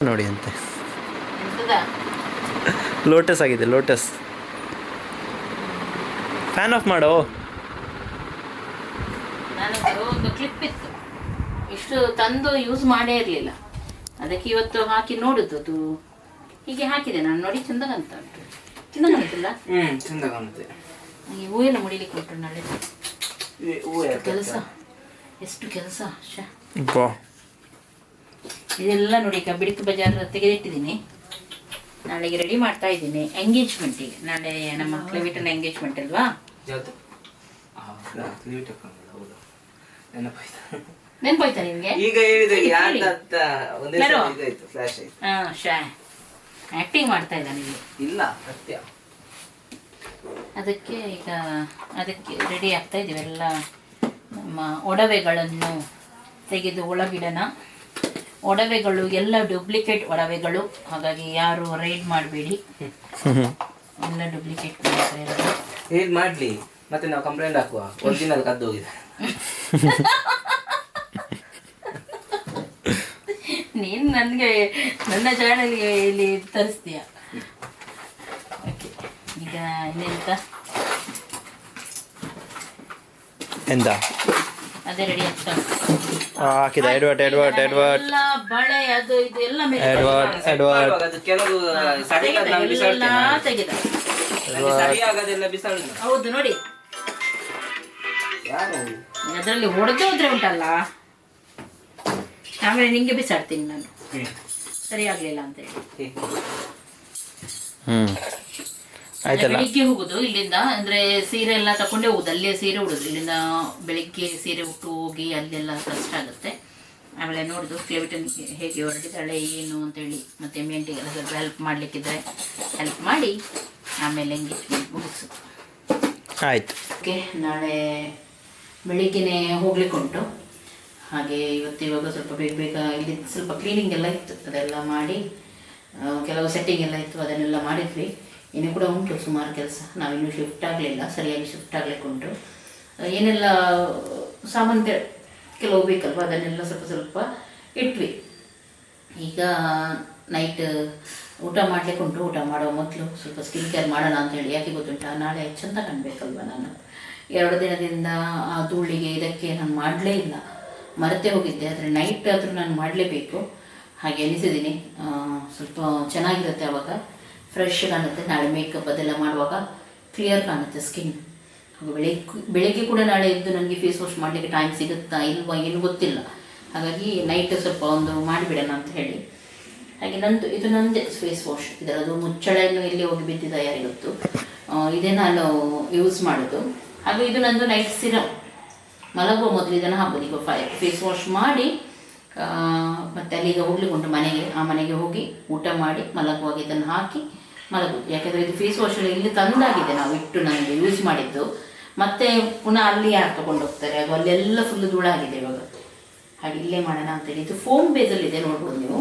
ನೋಡಿ ಅಂತೆ ಲೋಟಸ್ ಆಗಿದೆ ಲೋಟಸ್. ಫ್ಯಾನ್ ಆಫ್ ಮಾಡೋ. ನಾನು ಒಂದು ಕ್ಲಿಪ್ ಇತ್ತು, ಇಷ್ಟು ತಂದು ಯೂಸ್ ಮಾಡೇ ಇರಲಿಲ್ಲ, ಅದಕ್ಕೆ ಇವತ್ತು ಹಾಕಿ ನೋಡುದು. ಅದು ಹೀಗೆ ಹಾಕಿದೆ ನಾನು, ನೋಡಿ ಚಂದ ಕಾಣ್ತಾ ಉಂಟು. ಚಂದ ಕಾಣುತ್ತಿಲ್ಲ? ಚಂದ ಕಾಣುತ್ತೆ. ಈ ಹೂವೆಲ್ಲ ಮುಡಿಲಿಕ್ಕೆ ಉಂಟು ನಾಳೆ. ಕೆಲಸ ಎಷ್ಟು ಕೆಲಸ. ಇದೆಲ್ಲ ನೋಡಿ ಈಗ ಬಿಡಿಕ ಬಜಾರ್ ತೆಗೆದಿಟ್ಟಿದ್ದೀನಿ. ನಾಳೆಗೆ ರೆಡಿ ಮಾಡ್ತಾ ಇದ್ದೀನಿ ಎಂಗೇಜ್ಮೆಂಟಿಗೆ. ನಾಳೆ ನಮ್ಮ ಕ್ಲೆವಿಟನ್ ಎಂಗೇಜ್ಮೆಂಟ್ ಅಲ್ವಾ? ನೆನಪಾಯ್ತಾ ನಿಮ್ಗೆ? ಈಗ ಆಕ್ಟಿಂಗ್ ಮಾಡ್ತಾ ಇದ್ದಾನೆ ಇಲ್ಲ ಸತ್ಯ. ಅದಕ್ಕೆ ಈಗ ಅದಕ್ಕೆ ರೆಡಿ ಆಗ್ತಾ ಇದೀವಿ. ಎಲ್ಲ ನಮ್ಮ ಒಡವೆಗಳನ್ನು ತೆಗೆದು ಒಳಗಿಡನ. ಒಡವೆಗಳು ಎಲ್ಲ ಡೂಪ್ಲಿಕೇಟ್ ಒಡವೆಗಳು, ಹಾಗಾಗಿ ಯಾರು ರೈಡ್ ಮಾಡಬೇಡಿ. ಎಲ್ಲ ಡೂಪ್ಲಿಕೇಟ್ ರೈಡ್ ಮಾಡ್ಲಿ, ಮತ್ತೆ ನಾವು ಕಂಪ್ಲೇಂಟ್ ಹಾಕುವ. ಒರಿಜಿನಲ್ ಕದ್ದು ಹೋಗಿದೆ. ನೀನು ನನಗೆ ನನ್ನ ಚಾನಲ್ಗೆ ಇಲ್ಲಿ ತರಿಸ್ತೀಯ. ಓಕೆ, ಈಗ ಇನ್ನೆಂತ ಎಂತ ಅದೇ ರೆಡಿ ಆಗ್ತಾ ಹಾಕಿದ. ಎಡ್ವರ್ಡ್ ಎಲ್ಲ ಬಳೆ ಅದು ಇದು ಎಲ್ಲ ತೆಗೆದ. ಹೌದು ನೋಡಿ, ಅದರಲ್ಲಿ ಹೊಡೆದು ಹೋದ್ರೆ ಉಂಟಲ್ಲ, ಆಮೇಲೆ ನಿಂಗೆ ಬಿಸಾಡ್ತೀನಿ ನಾನು, ಸರಿ ಆಗ್ಲಿಲ್ಲ ಅಂತ ಹೇಳಿ. ಬೆಳಿಗ್ಗೆ ಹೋಗುದು ಇಲ್ಲಿಂದ, ಅಂದ್ರೆ ಸೀರೆ ಎಲ್ಲ ತಕೊಂಡೇ ಹೋಗುದು. ಅಲ್ಲೇ ಸೀರೆ ಉಡುದು. ಇಲ್ಲಿಂದ ಬೆಳಿಗ್ಗೆ ಸೀರೆ ಉಟ್ಟು ಹೋಗಿ ಅಲ್ಲೆಲ್ಲ ಕಷ್ಟ ಆಗುತ್ತೆ. ಆಮೇಲೆ ನೋಡುದು ಕ್ಲೆವಿಟನ್ ಹೇಗೆ ಹೊರಡಿದ್ದಾಳೆ ಏನು ಅಂತೇಳಿ, ಮತ್ತೆ ಮೇಂಟಿಗೆಲ್ಲ ಸ್ವಲ್ಪ ಹೆಲ್ಪ್ ಮಾಡ್ಲಿಕ್ಕಿದ್ರೆ ಹೆಲ್ಪ್ ಮಾಡಿ ಆಮೇಲೆ ಎಂಗೇಜ್ಮೆಂಟ್ ಮುಗಿಸು. ಆಯ್ತು. ಓಕೆ, ನಾಳೆ ಬೆಳಿಗ್ಗೆನೆ ಹೋಗ್ಲಿಕ್ಕೆ ಉಂಟು. ಹಾಗೆ ಇವಾಗ ಸ್ವಲ್ಪ ಬೇಗ ಇಲ್ಲಿ ಸ್ವಲ್ಪ ಕ್ಲೀನಿಂಗ್ ಎಲ್ಲ ಇತ್ತು, ಅದೆಲ್ಲ ಮಾಡಿ ಕೆಲವು ಸೆಟ್ಟಿಂಗ್ ಎಲ್ಲ ಇತ್ತು, ಅದನ್ನೆಲ್ಲ ಮಾಡಿದ್ವಿ. ಇನ್ನೂ ಕೂಡ ಉಂಟು ಸುಮಾರು ಕೆಲಸ. ನಾವಿನ್ನೂ ಶಿಫ್ಟ್ ಆಗಲಿಲ್ಲ, ಸರಿಯಾಗಿ ಶಿಫ್ಟ್ ಆಗಲಿಕ್ಕೆ ಉಂಟು. ಏನೆಲ್ಲ ಸಾಮಾನು ಕೆಲವು ಬೇಕಲ್ವ, ಅದನ್ನೆಲ್ಲ ಸ್ವಲ್ಪ ಸ್ವಲ್ಪ ಇಟ್ವಿ. ಈಗ ನೈಟ್ ಊಟ ಮಾಡಲಿಕ್ಕೆ ಉಂಟು. ಊಟ ಮಾಡೋ ಮೊದಲು ಸ್ವಲ್ಪ ಸ್ಕಿನ್ ಕೇರ್ ಮಾಡೋಣ ಅಂತ ಹೇಳಿ. ಯಾಕೆ ಗೊತ್ತುಂಟ, ನಾಳೆ ಚಂದ ಕಾಣಬೇಕಲ್ವ. ನಾನು 2 ದಿನದಿಂದ ಆ ಧೂಳಿಗೆ ಇದಕ್ಕೆ ನಾನು ಮಾಡಲೇ ಇಲ್ಲ, ಮರೆತೇ ಹೋಗಿದ್ದೆ. ಆದರೆ ನೈಟ್ ಆದರೂ ನಾನು ಮಾಡಲೇಬೇಕು ಹಾಗೆ ಎನಿಸಿದ್ದೀನಿ. ಸ್ವಲ್ಪ ಚೆನ್ನಾಗಿರುತ್ತೆ, ಆವಾಗ ಫ್ರೆಶ್ ಕಾಣುತ್ತೆ. ನಾಳೆ ಮೇಕಪ್ ಅದೆಲ್ಲ ಮಾಡುವಾಗ ಕ್ಲಿಯರ್ ಕಾಣುತ್ತೆ ಸ್ಕಿನ್. ಹಾಗೂ ಬೆಳಗ್ಗೆ ಕೂಡ ನಾಳೆ ಎದ್ದು ನನಗೆ ಫೇಸ್ ವಾಶ್ ಮಾಡಲಿಕ್ಕೆ ಟೈಮ್ ಸಿಗುತ್ತಾ ಇಲ್ವಾ ಏನು ಗೊತ್ತಿಲ್ಲ. ಹಾಗಾಗಿ ನೈಟ್ ಸ್ವಲ್ಪ ಒಂದು ಮಾಡಿಬಿಡೋಣ ಅಂತ ಹೇಳಿ. ಹಾಗೆ ಇದು ನಂದೇ ಫೇಸ್ ವಾಶ್. ಇದರದು ಮುಚ್ಚಳೆಯನ್ನು ಎಲ್ಲಿ ಹೋಗಿ ಬಿದ್ದಿದ್ದ ಯಾರಿಗೊತ್ತು. ಇದೇ ನಾನು ಯೂಸ್ ಮಾಡೋದು. ಹಾಗೂ ಇದು ನಂದು ನೈಟ್ ಸಿರಮ್. ಮಲಗುವ ಮೊದಲು ಇದನ್ನು ಹಾಕೋದು. ಈಗ ಫೇಸ್ ವಾಶ್ ಮಾಡಿ ಮತ್ತು ಅಲ್ಲಿಗೆ ಹೋಗ್ಲಿಕ್ಕೆ ಉಂಟು ಮನೆಗೆ. ಆ ಮನೆಗೆ ಹೋಗಿ ಊಟ ಮಾಡಿ ಮಲಗುವಾಗ ಇದನ್ನು ಹಾಕಿ ಮಲಗುದು. ಯಾಕೆಂದರೆ ಇದು ಫೇಸ್ ವಾಶ್ ಇಲ್ಲಿ ತಂದಾಗಿದೆ, ನಾವು ಇಟ್ಟು ನನಗೆ ಯೂಸ್ ಮಾಡಿದ್ದು. ಮತ್ತೆ ಪುನಃ ಅಲ್ಲಿ ಯಾರು ತಗೊಂಡು ಹೋಗ್ತಾರೆ, ಅದು ಅಲ್ಲೆಲ್ಲ ಫುಲ್ ಧೂಳಾಗಿದೆ ಇವಾಗ. ಹಾಗೆ ಇಲ್ಲೇ ಮಾಡೋಣ ಅಂತೇಳಿ. ಇದು ಫೋಮ್ ಬೇಸಲ್ಲಿದೆ, ನೋಡ್ಬೋದು ನೀವು.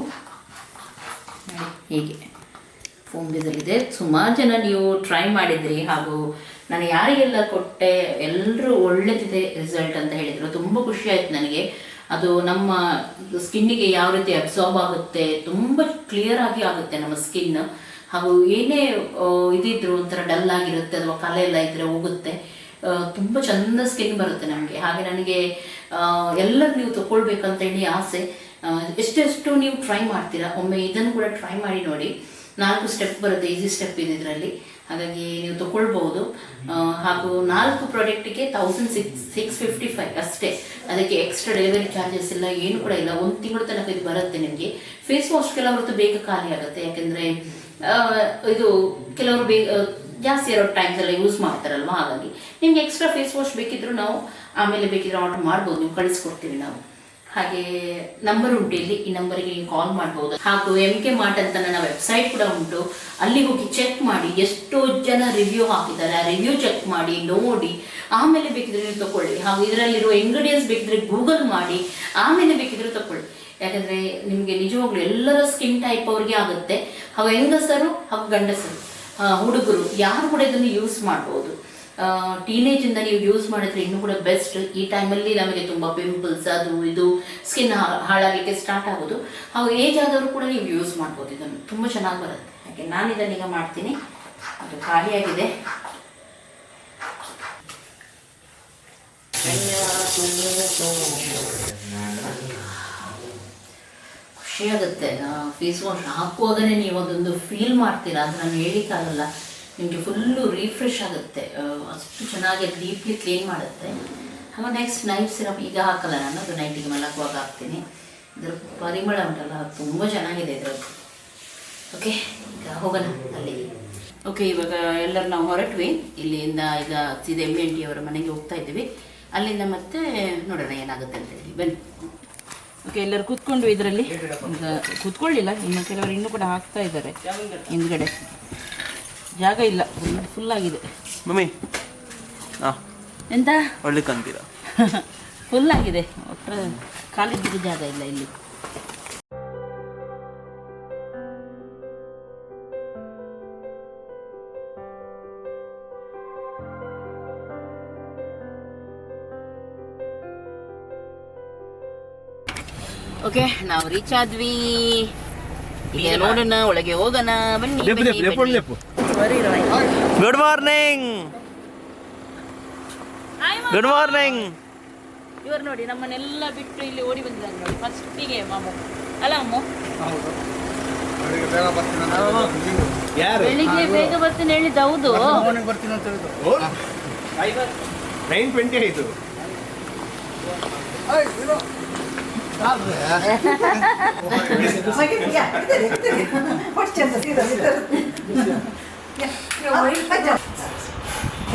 ಹೀಗೆ ಫೋಮ್ ಬೇಸಲ್ಲಿದೆ. ಸುಮಾರು ಜನ ನೀವು ಟ್ರೈ ಮಾಡಿದ್ರಿ, ಹಾಗೂ ನಾನು ಯಾರಿಗೆಲ್ಲ ಕೊಟ್ಟೆ ಎಲ್ಲರೂ ಒಳ್ಳೆದಿದೆ ರಿಸಲ್ಟ್ ಅಂತ ಹೇಳಿದರು. ತುಂಬ ಖುಷಿ ಆಯಿತು ನನಗೆ. ಅದು ನಮ್ಮ ಸ್ಕಿನ್ನಿಗೆ ಯಾವ ರೀತಿ ಅಬ್ಸಾರ್ಬ್ ಆಗುತ್ತೆ, ತುಂಬ ಕ್ಲಿಯರ್ ಆಗಿ ಆಗುತ್ತೆ ನಮ್ಮ ಸ್ಕಿನ್. ಹಾಗೂ ಏನೇ ಇದಿದ್ರು ಒಂಥರ ಡಲ್ ಆಗಿರುತ್ತೆ ಅಥವಾ ಕಲೆ ಎಲ್ಲ ಇದ್ದರೆ ಹೋಗುತ್ತೆ. ತುಂಬ ಚಂದ ಸ್ಕಿನ್ ಬರುತ್ತೆ ನಮಗೆ. ಹಾಗೆ ನನಗೆ ಎಲ್ಲರೂ ನೀವು ತಗೊಳ್ಬೇಕಂತ ಹೇಳಿ ಆಸೆ. ಎಷ್ಟೆಷ್ಟು ನೀವು ಟ್ರೈ ಮಾಡ್ತೀರಾ, ಒಮ್ಮೆ ಇದನ್ನು ಕೂಡ ಟ್ರೈ ಮಾಡಿ ನೋಡಿ. 4 ಸ್ಟೆಪ್ ಬರುತ್ತೆ, ಈಸಿ ಸ್ಟೆಪ್ ಇದೆ ಇದರಲ್ಲಿ. ಹಾಗಾಗಿ ನೀವು ತಗೊಳ್ಬೋದು. ಹಾಗೂ 4 ಪ್ರಾಡಕ್ಟಿಗೆ 1655 ಅಷ್ಟೇ. ಅದಕ್ಕೆ ಎಕ್ಸ್ಟ್ರಾ ಡೆಲಿವರಿ ಚಾರ್ಜಸ್ ಇಲ್ಲ, ಏನು ಕೂಡ ಇಲ್ಲ. 1 ತಿಂಗಳ ತನಕ ಇದು ಬರುತ್ತೆ ನಿಮಗೆ. ಫೇಸ್ ವಾಶ್ ಕೆಲವರದ್ದು ಬೇಗ ಖಾಲಿ ಆಗುತ್ತೆ, ಯಾಕೆಂದರೆ ಇದು ಕೆಲವರು ಜಾಸ್ತಿ ಇರೋ ಟೈಮ್ಸ್ ಎಲ್ಲ ಯೂಸ್ ಮಾಡ್ತಾರಲ್ವ. ಹಾಗಾಗಿ ನಿಮ್ಗೆ ಎಕ್ಸ್ಟ್ರಾ ಫೇಸ್ ವಾಶ್ ಬೇಕಿದ್ರು ನಾವು ಆಮೇಲೆ ಬೇಕಿದ್ರೆ ಆರ್ಡರ್ ಮಾಡ್ಬೋದು, ನೀವು ಕಳಿಸ್ಕೊಡ್ತೀವಿ ನಾವು. ಹಾಗೆ ನಂಬರ್ ಉಂಟು ಇಲ್ಲಿ, ಈ ನಂಬರಿಗೆ ನೀವು ಕಾಲ್ ಮಾಡ್ಬೋದು. ಹಾಗೂ MK ಮಾರ್ಟ್ ಅಂತ ನನ್ನ ವೆಬ್ಸೈಟ್ ಕೂಡ ಉಂಟು, ಅಲ್ಲಿ ಹೋಗಿ ಚೆಕ್ ಮಾಡಿ. ಎಷ್ಟೋ ಜನ ರಿವ್ಯೂ ಹಾಕಿದ್ದಾರೆ, ಆ ರಿವ್ಯೂ ಚೆಕ್ ಮಾಡಿ ನೋಡಿ ಆಮೇಲೆ ಬೇಕಿದ್ರೆ ನೀವು ತಗೊಳ್ಳಿ. ಹಾಗೂ ಇದರಲ್ಲಿರುವ ಇಂಗ್ರೀಡಿಯೆಂಟ್ಸ್ ಬೇಕಿದ್ರೆ ಗೂಗಲ್ ಮಾಡಿ ಆಮೇಲೆ ಬೇಕಿದ್ರೆ ತಗೊಳ್ಳಿ. ಯಾಕಂದರೆ ನಿಮಗೆ ನಿಜವಾಗ್ಲೂ ಎಲ್ಲರ ಸ್ಕಿನ್ ಟೈಪ್ ಅವ್ರಿಗೆ ಆಗುತ್ತೆ. ಹಾಗೂ ಹೆಂಗಸರು ಹಾಗೂ ಗಂಡಸರು, ಹುಡುಗರು ಯಾರು ಕೂಡ ಇದನ್ನು ಯೂಸ್ ಮಾಡ್ಬೋದು. ಟೀನೇಜಿಂದ ನೀವು ಯೂಸ್ ಮಾಡಿದ್ರೆ ಇನ್ನೂ ಕೂಡ ಬೆಸ್ಟ್. ಈ ಟೈಮಲ್ಲಿ ನಮಗೆ ತುಂಬ ಪಿಂಪಲ್ಸ್ ಅದು ಇದು ಸ್ಕಿನ್ ಹಾಳಾಗಲಿಕ್ಕೆ ಸ್ಟಾರ್ಟ್ ಆಗೋದು. ಹಾಗೂ ಏಜ್ ಆದವರು ಕೂಡ ನೀವು ಯೂಸ್ ಮಾಡ್ಬೋದು, ಇದನ್ನು ತುಂಬ ಚೆನ್ನಾಗಿ ಬರುತ್ತೆ. ಹಾಗೆ ನಾನು ಇದನ್ನೀಗ ಮಾಡ್ತೀನಿ. ಅದು ಖಾಲಿಯಾಗಿದೆ. ಖುಷಿಯಾಗುತ್ತೆ. ಫೇಸ್ ವಾಶ್ ಹಾಕುವಾಗಲೇ ನೀವು ಅದೊಂದು ಫೀಲ್ ಮಾಡ್ತೀರಾ, ಅದು ನಾನು ಹೇಳಿಕ್ಕಾಗಲ್ಲ. ನಿಮಗೆ ಫುಲ್ಲು ರಿಫ್ರೆಶ್ ಆಗುತ್ತೆ, ಅಷ್ಟು ಚೆನ್ನಾಗಿ ಡೀಪ್ಲಿ ಕ್ಲೀನ್ ಮಾಡುತ್ತೆ. ಹಾಗೂ ನೆಕ್ಸ್ಟ್ ನೈಟ್ ಸಿರಪ್ ಈಗ ಹಾಕಲ್ಲ ನಾನು, ಅದು ನೈಟಿಗೆ ಮಲಗುವಾಗ ಹಾಕ್ತೀನಿ. ಇದರ ಪರಿಮಳ ಉಂಟಲ್ಲ ತುಂಬ ಚೆನ್ನಾಗಿದೆ ಇದರದ್ದು. ಓಕೆ, ಈಗ ಹೋಗೋಣ ಅಲ್ಲಿ. ಓಕೆ, ಇವಾಗ ಎಲ್ಲರೂ ನಾವು ಹೊರಟ್ವಿ ಇಲ್ಲಿಂದ. ಈಗ ಸೀದಾ MNT ಅವರ ಮನೆಗೆ ಹೋಗ್ತಾ ಇದ್ದೀವಿ. ಅಲ್ಲಿಂದ ಮತ್ತೆ ನೋಡೋಣ ಏನಾಗುತ್ತೆ ಅಂತ ಹೇಳಿ. ಬನ್ನಿ. ಓಕೆ, ಎಲ್ಲರೂ ಕೂತ್ಕೊಂಡು ಇದರಲ್ಲಿ ಈಗ ಕೂತ್ಕೊಳ್ಳಿಲ್ಲ, ಇನ್ನು ಕೆಲವರು ಇನ್ನೂ ಕೂಡ ಹಾಕ್ತಾ ಇದ್ದಾರೆ. ಹಿಂದ್ಗಡೆ ಜಾಗ ಇಲ್ಲ, ಫುಲ್ ಆಗಿದೆ. ಮಮ್ಮಿ ಎಂತ ಒಳ್ಳೆ ಕಂತೀರಾ? ಫುಲ್ ಆಗಿದೆ, ಒಟ್ಟು ಕಾಲಿದ್ದಿದ್ದು ಜಾಗ ಇಲ್ಲ ಇಲ್ಲಿ. ಓಕೆ, ನಾವು ರೀಚ್ ಆದ್ವಿ. ಈಗ ನೋಡೋಣ, ಒಳಗೆ ಹೋಗೋಣ. ಬನ್ನಿ. Good morning. Good morning. ಇವರು ನೋಡಿ ನಮ್ಮನ್ನೆಲ್ಲ ಬಿಟ್ಟು ಇಲ್ಲಿ ಓಡಿ ಬಂದಿದ್ದಾರೆ ನೋಡಿ ಫಸ್ಟಿಗೆ ಮಾಮು. ಅಲ್ಲ ಅಮ್ಮು? ಬೆಳಿಗ್ಗೆ ಬೇಗ ಬರ್ತೀನಿ ಹೇಳಿದ್ದು ಹೌದು. 9:20 ಆಯಿತು.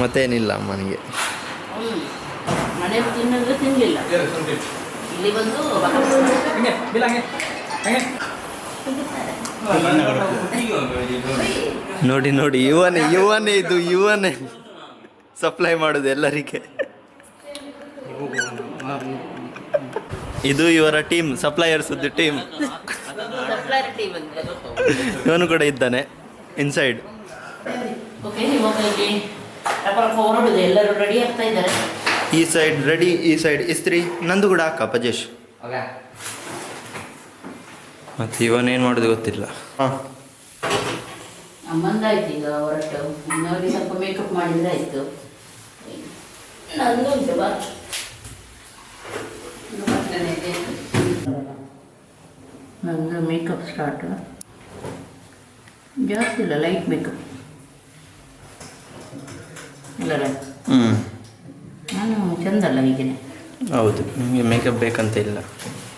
ಮತ್ತೇನಿಲ್ಲ ಅಮ್ಮನಿಗೆ. ಮನೇಲಿ ತಿನ್ನೋದು ತಿನ್ನಲಿಲ್ಲ, ಇಲ್ಲಿ ಬಂದು ನೋಡಿ ನೋಡಿ, ಇವನೇ ಇದು ಇವನೇ ಸಪ್ಲೈ ಮಾಡೋದು ಎಲ್ಲರಿಗೆ. ಇದು ಇವರ ಟೀಮ್, ಸಪ್ಲೈಯರ್ಸ್ ಟೀಮ್. ಇವನು ಕೂಡ ಇದ್ದಾನೆ ಇನ್ಸೈಡ್. ಎಲ್ಲರೂ ರೆಡಿ ಆಗ್ತಾ ಇದ್ದಾರೆ. ಈ ಸೈಡ್ ರೆಡಿ, ಈ ಸೈಡ್ ಇಸ್ತ್ರಿ. ನಂದು ಕೂಡ ಹಾಕ ಪಜೇಶ್. ಮತ್ತೆ ಇವನೇನು ಮಾಡೋದು ಗೊತ್ತಿಲ್ಲ. ಅಮ್ಮಂದಾಯ್ತು ಈಗ ಹೊರಟು. ಇನ್ನೊಂದು ಸ್ವಲ್ಪ ಮೇಕಪ್ ಮಾಡಿದ್ರೆ ಆಯ್ತು. ನಂದು ಉಂಟು ಬಾ. ನಂದು ಮೇಕಪ್ ಸ್ಟಾರ್ಟ್. ಜಾಸ್ತಿ ಇಲ್ಲ, ಲೈಟ್ ಮೇಕಪ್ ಇಲ್ಲರ. ನಾನು ಚೆಂದಲ್ಲ ಹೀಗೇನೆ. ಹೌದು, ನಿಮಗೆ ಮೇಕಪ್ ಬೇಕಂತ ಇಲ್ಲ,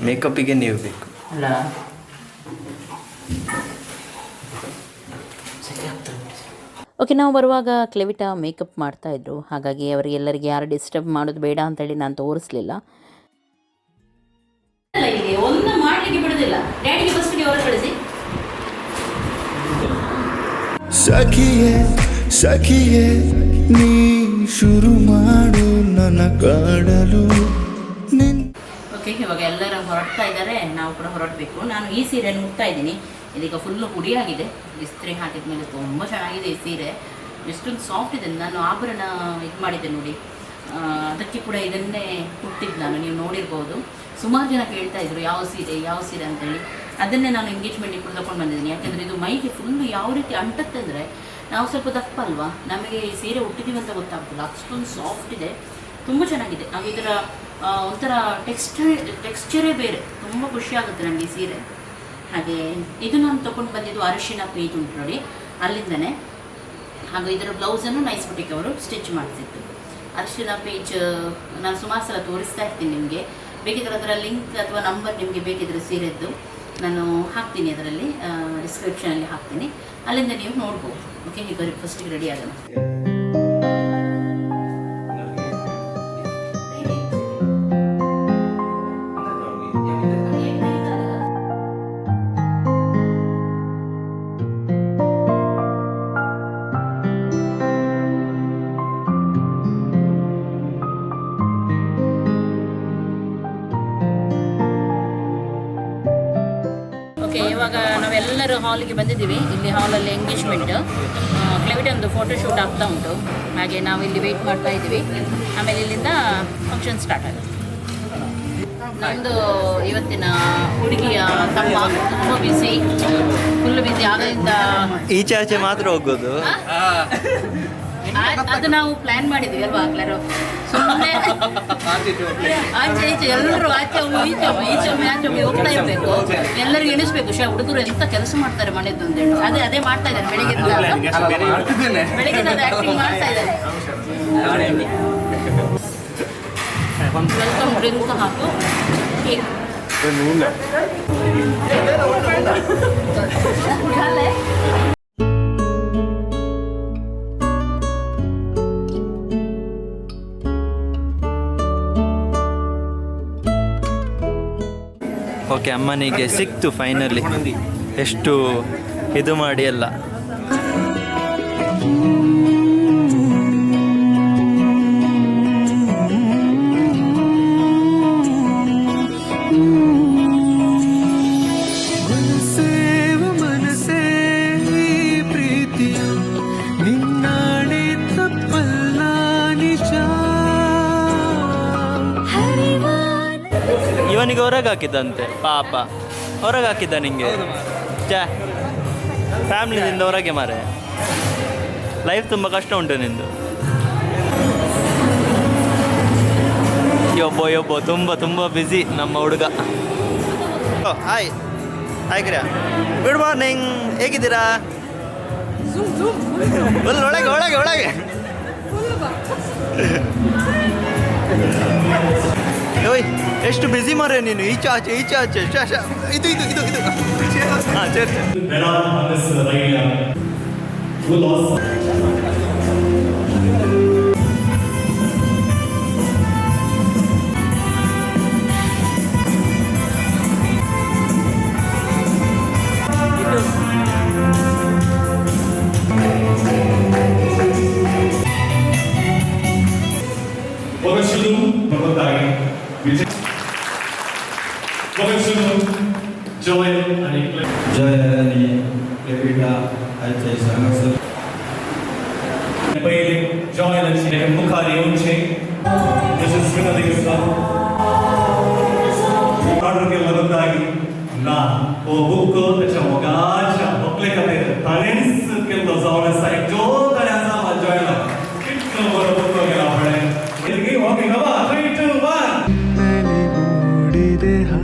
ಮೇಕಪ್ಪಿಗೆ ನೀವು ಬೇಕು ಅಲ್ಲ. ಓಕೆ, ನಾವು ಬರುವಾಗ ಕ್ಲೆವಿಟಾ ಮೇಕಪ್ ಮಾಡ್ತಾಯಿದ್ರು. ಹಾಗಾಗಿ ಅವರಿಗೆಲ್ಲರಿಗೆ ಯಾರು ಡಿಸ್ಟರ್ಬ್ ಮಾಡೋದು ಬೇಡ ಅಂತೇಳಿ ನಾನು ತೋರಿಸ್ಲಿಲ್ಲ. ಒಂದು ಮಾಡಲಿಕ್ಕೆ ಬಿಡೋದಿಲ್ಲ. ಡ್ಯಾಡಿಗೆ ಫಸ್ಟ್ಗೆ ಹೊರ ಕಳಿಸಿ. ಸಖಿಯೇ ಸಖಿಯೇ ನೀ ಶುರು ಮಾಡು ನನ್ನ ಕಾಡಲು. ಓಕೆ, ಇವಾಗ ಎಲ್ಲರೂ ಹೊರಡ್ತಾ ಇದ್ದಾರೆ, ನಾವು ಕೂಡ ಹೊರಡಬೇಕು. ನಾನು ಈ ಸೀರೆ ಮುಟ್ತಾ ಇದ್ದೀನಿ. ಇದೀಗ ಫುಲ್ಲು ಹುಡಿಯಾಗಿದೆ. ಇಸ್ತ್ರಿ ಹಾಕಿದ ಮೇಲೆ ತುಂಬ ಚೆನ್ನಾಗಿದೆ ಈ ಸೀರೆ. ಎಷ್ಟೊಂದು ಸಾಫ್ಟ್ ಇದೆ. ನಾನು ಆಭರಣ ಇದು ಮಾಡಿದ್ದೆ ನೋಡಿ, ಅದಕ್ಕೆ ಕೂಡ ಇದನ್ನೇ ಹುಟ್ಟಿದ್ದು ನಾನು, ನೀವು ನೋಡಿರ್ಬೋದು. ಸುಮಾರು ಜನ ಕೇಳ್ತಾ ಇದ್ರು ಯಾವ ಸೀರೆ ಅಂತೇಳಿ. ಅದನ್ನೇ ನಾನು ಎಂಗೇಜ್ಮೆಂಟಿಗೆ ಕೂಡ ತಗೊಂಡು ಬಂದಿದ್ದೀನಿ. ಯಾಕೆಂದರೆ ಇದು ಮೈಗೆ ಫುಲ್ಲು ಯಾವ ರೀತಿ ಅಂಟತ್ತೆ ಅಂದರೆ, ನಾವು ಸ್ವಲ್ಪ ದಪ್ಪ ಅಲ್ವಾ, ನಮಗೆ ಈ ಸೀರೆ ಹುಟ್ಟಿದ್ದೀವಿ ಅಂತ ಗೊತ್ತಾಗ್ತಿಲ್ಲ. ಅಷ್ಟೊಂದು ಸಾಫ್ಟ್ ಇದೆ, ತುಂಬ ಚೆನ್ನಾಗಿದೆ. ನಾವು ಇದರ ಒಂಥರ ಟೆಕ್ಸ್ಚರೇ ಬೇರೆ, ತುಂಬ ಖುಷಿಯಾಗುತ್ತೆ ನನಗೆ ಈ ಸೀರೆ. ಹಾಗೆ ಇದು ನಾನು ತೊಗೊಂಡು ಬಂದಿದ್ದು ಅರಿಶಿನ ಪೇಜ್ ಉಂಟು ನೋಡಿ, ಅಲ್ಲಿಂದನೇ. ಹಾಗೂ ಇದರ ಬ್ಲೌಸನ್ನು ನೈಸ್ ಬುಟಿಕ್ ಅವರು ಸ್ಟಿಚ್ ಮಾಡಿಸಿತ್ತು. ಅರಿಶಿನ ಪೇಜ್ ನಾನು ಸುಮಾರು ಸಲ ತೋರಿಸ್ತಾ ಇರ್ತೀನಿ ನಿಮಗೆ. ಬೇಕಿದ್ರೆ ಅದರ ಲಿಂಕ್ ಅಥವಾ ನಂಬರ್ ನಿಮಗೆ ಬೇಕಿದ್ರೆ ಸೀರೆದ್ದು ನಾನು ಹಾಕ್ತೀನಿ, ಅದರಲ್ಲಿ ಡಿಸ್ಕ್ರಿಪ್ಷನಲ್ಲಿ ಹಾಕ್ತೀನಿ, ಅಲ್ಲಿಂದ ನೀವು ನೋಡ್ಬೋದು. ಓಕೆ, ಈಗ ಫಸ್ಟಿಗೆ ರೆಡಿ ಆಗೋಣ. ಇವಾಗ ನಾವೆಲ್ಲ ನಾವೆಲ್ಲರೂ ಹಾಲಿಗೆ ಬಂದಿದ್ದೀವಿ. ಇಲ್ಲಿ ಹಾಲಲ್ಲಿ ಎಂಗೇಜ್ಮೆಂಟ್, ಕ್ಲೆವಿಟ ಒಂದು ಫೋಟೋಶೂಟ್ ಆಗ್ತಾ ಉಂಟು. ಹಾಗೆ ನಾವು ಇಲ್ಲಿ ವೆಯ್ಟ್ ಮಾಡ್ತಾ ಇದ್ದೀವಿ. ಆಮೇಲೆ ಇಲ್ಲಿಂದ ಫಂಕ್ಷನ್ ಸ್ಟಾರ್ಟ್ ಆಗುತ್ತೆ. ನಮ್ಮದು ಇವತ್ತಿನ ಹುಡುಗಿಯ ತಮ್ಮ ತುಂಬ ಬಿಸಿ, ಫುಲ್ ಬಿಸಿ. ಆದ್ದರಿಂದ ಈಚೆ ಆಚೆ ಮಾತ್ರ ಹೋಗೋದು. ಅದು ನಾವು ಪ್ಲಾನ್ ಮಾಡಿದ್ದೀವಿ ಅಲ್ವಾ ಎಲ್ಲರೂ. ಸುಮ್ಮನೆ ಆಚೆ ಈಚೆ ಎಲ್ಲರೂ ಆಚೆ ಈಚೆ ಹೋಗ್ತಾ ಇರಬೇಕು. ಎಲ್ಲರಿಗೂ ಎಣಿಸ್ಬೇಕು, ಹುಡುಗರು ಎಂತ ಕೆಲಸ ಮಾಡ್ತಾರೆ ಮನೆಯದ್ದು ಅಂತೇಳಿ. ಅದೇ ಮಾಡ್ತಾ ಇದ್ದಾರೆ ಬೆಳಿಗ್ಗೆ ಅದು ಆಕ್ಟಿಂಗ್ ಮಾಡ್ತಾ ಇದ್ದಾರೆ. ವೆಲ್ಕಮ್ ಡ್ರಿಂಕ್ ಹಾಕು, ಕೇಕ್. ಓಕೆ, ಅಮ್ಮನಿಗೆ ಸಿಕ್ತು ಫೈನಲಿ. ಎಷ್ಟು ಇದು ಮಾಡಿ ಎಲ್ಲ. ಇವನಿಗೆ ಹೊರಗೆ ಹಾಕಿದ್ದಂತೆ ಪಾಪ, ಹೊರಗೆ ಹಾಕಿದ್ದ ನಿಂಗೆ. ಫ್ಯಾಮಿಲಿಯಿಂದ ಹೊರಗೆ ಮಾರೆ, ಲೈಫ್ ತುಂಬ ಕಷ್ಟ ಉಂಟು ನಿಂದು. ಯೊಬ್ಬ ತುಂಬ ಬ್ಯುಸಿ ನಮ್ಮ ಹುಡುಗ. ಹಾಯ್ ಗಿರ, ಗುಡ್ ಮಾರ್ನಿಂಗ್, ಹೇಗಿದ್ದೀರಾ? ಒಳಗೆ ಒಳಗೆ ಒಳಗೆ ಓಯ್, ಎಷ್ಟು ಬ್ಯುಸಿ ಮಾರೆ ನೀನು. ಈಚೆ ಆಚೆ ಇದು ಹಾಂ ಚೇರ್.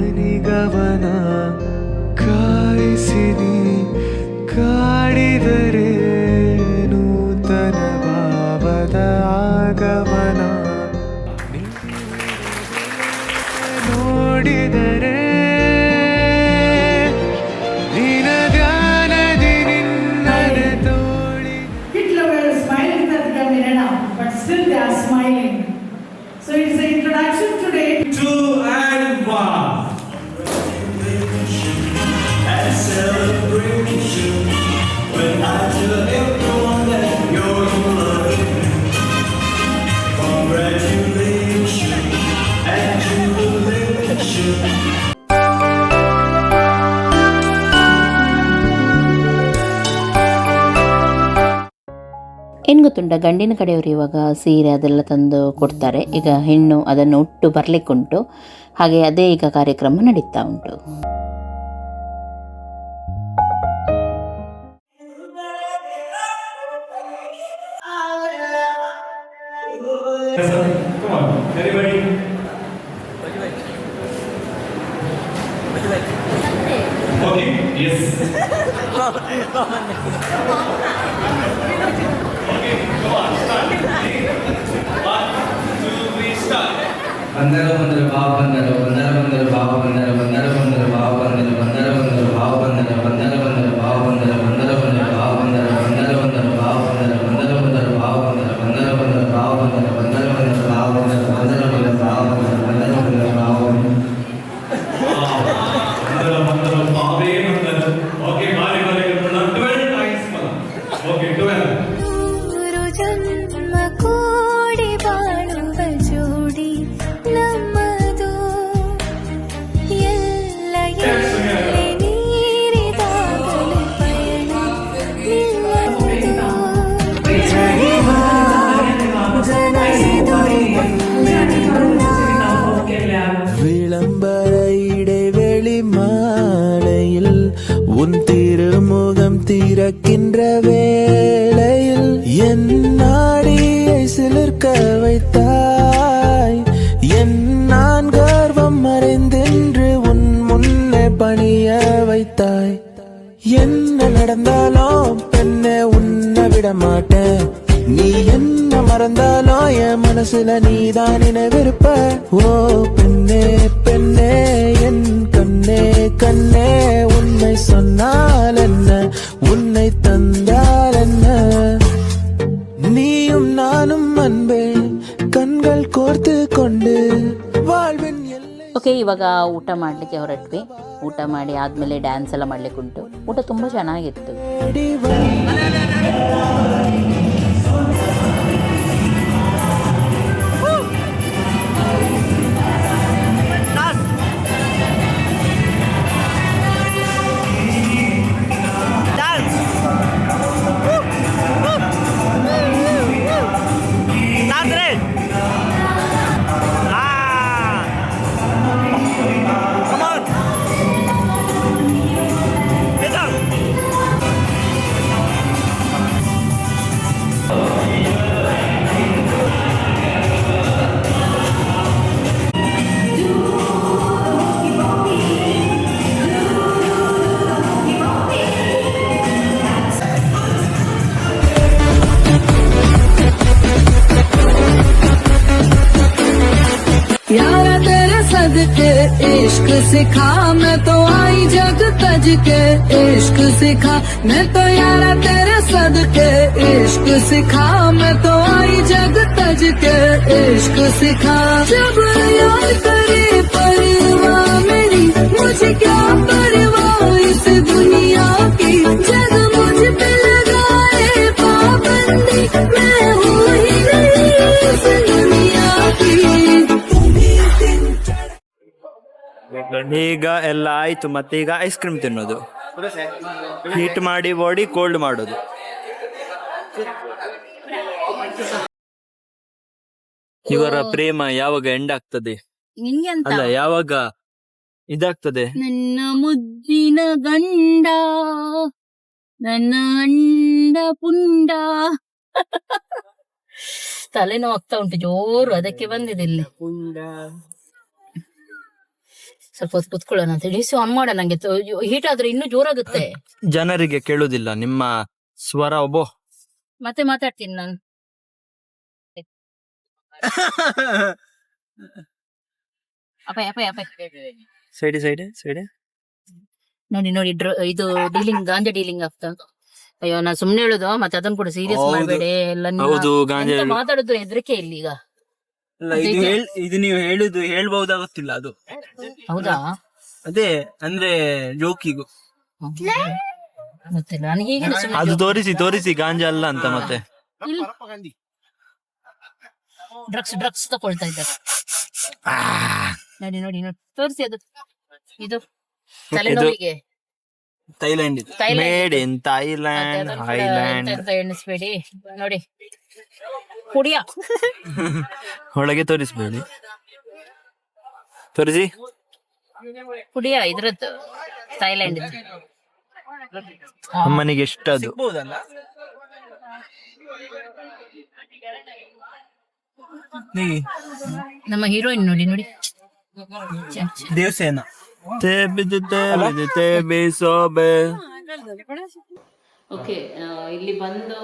ಹನಿಗವನ ಕಾಯಿಸಿನಿ ಕಾಡಿದರೆ ನೂತನ ಭಾವದ ಆಗಮನ ನೋಡಿದರೆ ನಿನ ಧ್ಯಾನದಿ ನಿನ್ನನೆ ತೋಳಿ. Hitler were smiling at the Mirena, but still they are smiling. So it's the introduction today. 2 and 1. And celebration when I tell everyone that you're in love. Congratulations and jubilation. ಏನು ಗೊತ್ತುಂಟ, ಗಂಡಿನ ಕಡೆಯವರು ಇವಾಗ ಸೀರೆ ಅದೆಲ್ಲ ತಂದು ಕೊಡ್ತಾರೆ. ಈಗ ಹೆಣ್ಣು ಅದನ್ನು ಉಟ್ಟು ಬರಲಿಕ್ಕುಂಟು. ಹಾಗೆ ಅದೇ ಈಗ ಕಾರ್ಯಕ್ರಮ ನಡೀತಾ ಉಂಟು. Come on, everybody. Okay, yes. Okay, come on, start. 1, 2, 3, start. ಬಂದರ ಭಾವ ಬಂದರ ಬಂದರ ಬಂದರ ಭಾವ ಬಂದರ ಬಂದರ ಬಂದರ ಭಾವ ಬಂದರ ಬಂದರ ಬಂದರ ಭಾವ ಬಂದರ ಬಂದರ ಬಂದರ ಭಾವ ಬಂದರ ಬಂದರ ಬಂದರ ಭಾವ ಬಂದರ ಬಂದರ ಬಂದರ ಭಾವ ಬಂದರ ಬಂದರ ಬಂದರ ಭಾವ ಬಂದರ ಬಂದರ ಬಂದರ ಭಾವ ಬಂದರ ಬಂದರ ಬಂದರ ಭಾವ ಬಂದರ ಬಂದರ ಬಂದರ ಭಾವ ಬಂದರ ಬಂದರ ಬಂದರ ಭಾವ ಬಂದರ ಭಾವೇ ಬಂದರ. Okay, ಬಾರಿ 12 times ಮಲ. Okay, 12. ಮೂರು ಜನ್ಮ ಕೂಡಿ ಬಾಳುವ ಜೋಡಿ ನಮ್ಮದು ಎಲ್ಲ முகம் திறக்கின்ற வேளையில் என் நாடியை சிலிர்க்க வைத்தாய். என் நான் கர்வம் மறைந்தென்று உன் முன்னே பணிய வைத்தாய். என்ன நடந்தாலும் பெண்ணே உன்னை விட மாட்டேன். நீ என்ன மறந்தாலும் என் மனசுல நீதான் நினைவிருப்ப. ஓ பெண்ணே பெண்ணே என் கண்ணே கண்ணே உன்னை சொன்னால் என்ன உன்னை தந்தால் என்ன. நீயும் நானும் அன்பே கண்கள் கோர்த்து கொண்டு வாழ்வின் எல்லை. ಓಕೆ, ಇವಾಗ ಊಟ ಮಾಡಲಿಕ್ಕೆ ಹೊರಟ್ವಿ. ಊಟ ಮಾಡಿ ಆದಮೇಲೆ ಡ್ಯಾನ್ಸ್ ಎಲ್ಲ ಮಾಡಲಿಕ್ಕೆ ಉಂಟು. ಊಟ ತುಂಬ ಚೆನ್ನಾಗಿತ್ತು. यारा तेरे सदके इश्क सिखा, मैं तो आई जग तज के इश्क सिखा. मैं तो यारा तेरे सदके इश्क सिखा, मैं तो आई जग तज के इश्क सिखा. जब याद करे परवाह मेरी, मुझे क्या परवाह इस दुनिया की. जग मुझ पे लगाए पाबंदी, मैं हूँ ही नहीं इस दुनिया की. ಈಗ ಎಲ್ಲ ಆಯ್ತು, ಮತ್ತೆ ಈಗ ಐಸ್ ಕ್ರೀಮ್ ತಿನ್ನೋದು. ಹೀಟ್ ಮಾಡಿ ಬಾಡಿ ಕೋಲ್ಡ್ ಮಾಡೋದು. ಇವರ ಪ್ರೇಮ ಯಾವಾಗ ಎಂಡ್ ಆಗ್ತದೆ ಅಲ್ಲ, ಯಾವಾಗ ಇದಾಗ್ತದೆ? ನನ್ನ ಮುದ್ದಿನ ಗಂಡ, ನನ್ನ ಅಂಡ ಪುಂಡ. ತಲೆನೋವು ಆಗ್ತಾ ಉಂಟು ಜೋರು, ಅದಕ್ಕೆ ಬಂದಿದೆ ಇಲ್ಲಿ. ಸ್ವಲ್ಪ ಹೊತ್ತು ಕುತ್ಕೊಳ್ಳೋಣ ಅಂತ ಹೇಳಿ ಆನ್ ಮಾಡೋಣ. ನಂಗೆ ಹೀಟ್ ಆದ್ರೆ ಇನ್ನೂ ಜೋರಾಗುತ್ತೆ. ಜನರಿಗೆ ಕೇಳುದಿಲ್ಲ ನಿಮ್ಮ ಸ್ವರ. ಒಬ್ಬೋ ಮತ್ತೆ ಮಾತಾಡ್ತೀನಿ ನಾನು. ಅಪ್ಪ ಅಪ್ಪ ಅಪ್ಪ ಸೈಡ್ ಸೈಡ್ ಸೈಡ್ ನೋಡಿ ನೋಡಿ, ಇದು ಡೀಲಿಂಗ್, ಗಾಂಜಾ ಡೀಲಿಂಗ್ ಆಗ್ತಾ. ಅಯ್ಯೋ, ನಾ ಸುಮ್ನೆ ಹೇಳುದು, ಮತ್ತೆ ಅದನ್ನ ಕೂಡ ಸೀರಿಯಸ್ ಮಾಡಬೇಡಿ. ಎಲ್ಲ ಮಾತಾಡಿದ್ರು ಹೆದರಿಕೆ ಇಲ್ಲಿ ಈಗ. ಇದು ನೀವು ಹೇಳ್ಬಹುದಾಗುತ್ತಿಲ್ಲ. ಅದು ಹೌದಾ? ಅದೇ ಅಂದ್ರೆ ಜೋಕಿಗೂ ಗೊತ್ತಿಲ್ಲ ನನಗೆ. ಅದು ತೋರಿಸಿ ಗಾಂಜಾ ಅಲ್ಲ ಅಂತ. ಮತ್ತೆ ಡ್ರಗ್ಸ್ ತಗೊಳ್ತಾ ಇದ್ದಾರೆ. ನೋಡಿ ನೋಡಿ ನೋಡಿ, ತೋರಿಸಿ ಅದು. ಇದು ತಲೆನೋವಿಗೆ ಥೈಲ್ಯಾಂಡ್, ಮೇಡ್ ಇನ್ ಥೈಲ್ಯಾಂಡ್. ಎಣಿಸ್ಬೇಡಿ ನೋಡಿ, ಕುಡಿಯ ಒಳಗೆ ತೋರಿಸ್ಬೇಡಿ. ತೋರಿಸಿ ಕುಡಿಯ ಇದ್ರದ್ದು ಥೈಲ್ಯಾಂಡ್. ಅಮ್ಮನಿಗೆ ಎಷ್ಟದು. ನಮ್ಮ ಹೀರೋಯಿನ್ ನೋಡಿ ನೋಡಿ, ದೇವಸೇನ. ಓಕೆ, ಇಲ್ಲಿ ಬಂದು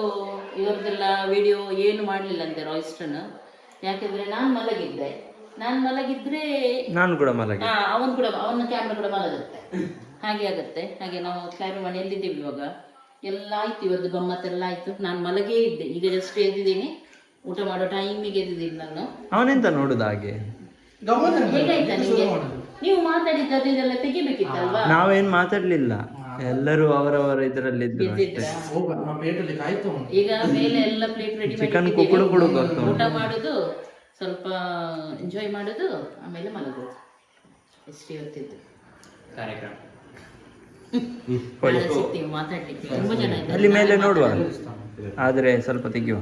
ಇವ್ರದ್ದೆಲ್ಲ ವಿಡಿಯೋ ಏನು ಮಾಡಲಿಲ್ಲ ಅಂತೆ ರಾಯ್ಸ್ಟನ್. ಯಾಕೆಂದ್ರೆ ನಾನು ಮಲಗಿದ್ರೆ ನಾನು ಕೂಡ ಮಲಗಿ, ಅವನ ಕ್ಯಾಮ್ರಾ ಕೂಡ ಮಲಗುತ್ತೆ. ಹಾಗೆ ಆಗುತ್ತೆ. ಹಾಗೆ ನಾವು ಕ್ಯಾಮ್ರಾ ಮನೆಯಲ್ಲಿದ್ದೀವಿ ಇವಾಗ. ಎಲ್ಲ ಆಯ್ತು, ಇವತ್ತು ಗಮ್ಮತ್ತೆಲ್ಲ ಆಯ್ತು. ನಾನು ಮಲಗೇ ಇದ್ದೆ, ಈಗ ಜಸ್ಟ್ ಎದ್ದಿದ್ದೀನಿ. ಊಟ ಮಾಡೋ ಟೈಮಿಗೆ ಎದ್ದಿದ್ದೀನಿ ನಾನು. ಅವನೆಂತ ನೋಡುದು ಹಾಗೆ? ಹೇಗಾಯ್ತಾ ನಿಮಗೆ? ನೀವು ಮಾತಾಡಿದ್ದು ಅದನ್ನೆಲ್ಲ ತೆಗಿಬೇಕಿತ್ತಲ್ವಾ? ನಾವೇನ್ ಮಾತಾಡ್ಲಿಲ್ಲ, ಎಲ್ಲರೂ ಅವರವರ ಇದರಲ್ಲಿ ಈಗ ಮೇಲೆ ಎಲ್ಲ ಪ್ಲೇಟ್ ರೆಡಿ ಚಿಕನ್ ಕುಕ್ಕುಡು ಊಟ ಮಾಡುದು, ಸ್ವಲ್ಪ ಎಂಜಾಯ್ ಮಾಡುದು, ಆಮೇಲೆ ಮಲಗೋದು. ಎಷ್ಟು ಇವತ್ತಿದ್ದು ಕಾರ್ಯಕ್ರಮ. ಸಿಗ್ತೀವಿ ಮಾತಾಡ್ಲಿಕ್ಕೆ. ತುಂಬಾ ಜನ ಇದ್ದಾರೆ. ಅಲ್ಲಿ ಮೇಲೆ ನೋಡುವ, ಆದ್ರೆ ಸ್ವಲ್ಪ ತೆಗಿಯುವ.